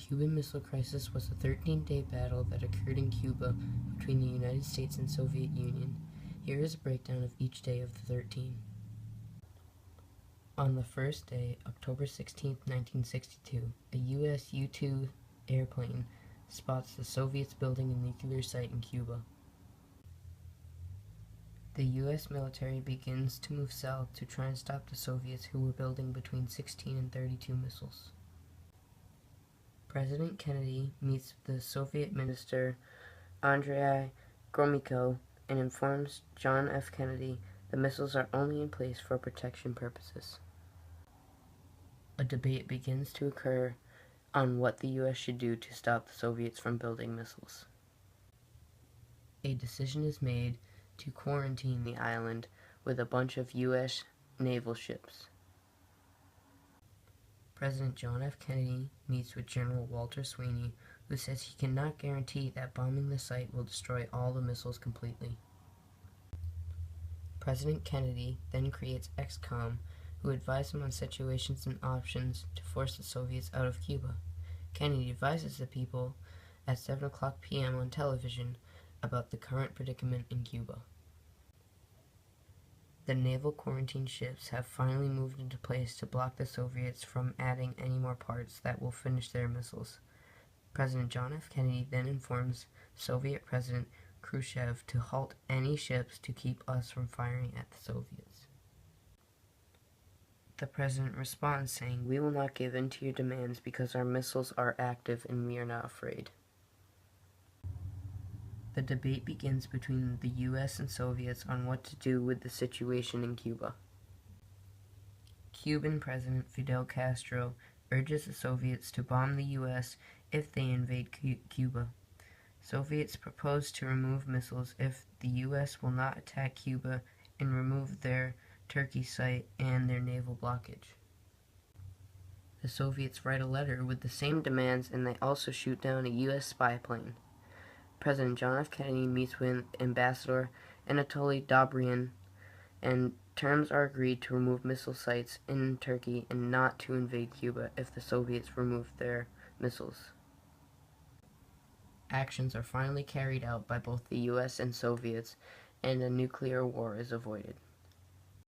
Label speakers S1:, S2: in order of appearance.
S1: Cuban Missile Crisis was a 13-day battle that occurred in Cuba between the United States and Soviet Union. Here is a breakdown of each day of the 13. On the first day, October 16, 1962, a U.S. U-2 airplane spots the Soviets building a nuclear site in Cuba. The U.S. military begins to move south to try and stop the Soviets, who were building between 16 and 32 missiles. President Kennedy meets the Soviet minister Andrei Gromyko and informs John F. Kennedy the missiles are only in place for protection purposes. A debate begins to occur on what the U.S. should do to stop the Soviets from building missiles. A decision is made to quarantine the island with a bunch of U.S. naval ships. President John F. Kennedy meets with General Walter Sweeney, who says he cannot guarantee that bombing the site will destroy all the missiles completely. President Kennedy then creates XCOM, who advise him on situations and options to force the Soviets out of Cuba. Kennedy advises the people at 7:00 p.m. on television about the current predicament in Cuba. The naval quarantine ships have finally moved into place to block the Soviets from adding any more parts that will finish their missiles. President John F. Kennedy then informs Soviet President Khrushchev to halt any ships to keep us from firing at the Soviets. The president responds saying, "We will not give in to your demands because our missiles are active and we are not afraid." The debate begins between the U.S. and Soviets on what to do with the situation in Cuba. Cuban President Fidel Castro urges the Soviets to bomb the U.S. if they invade Cuba. Soviets propose to remove missiles if the U.S. will not attack Cuba and remove their Turkey site and their naval blockage. The Soviets write a letter with the same demands, and they also shoot down a U.S. spy plane. President John F. Kennedy meets with Ambassador Anatoly Dobrynin, and terms are agreed to remove missile sites in Turkey and not to invade Cuba if the Soviets remove their missiles. Actions are finally carried out by both the U.S. and Soviets, and a nuclear war is avoided.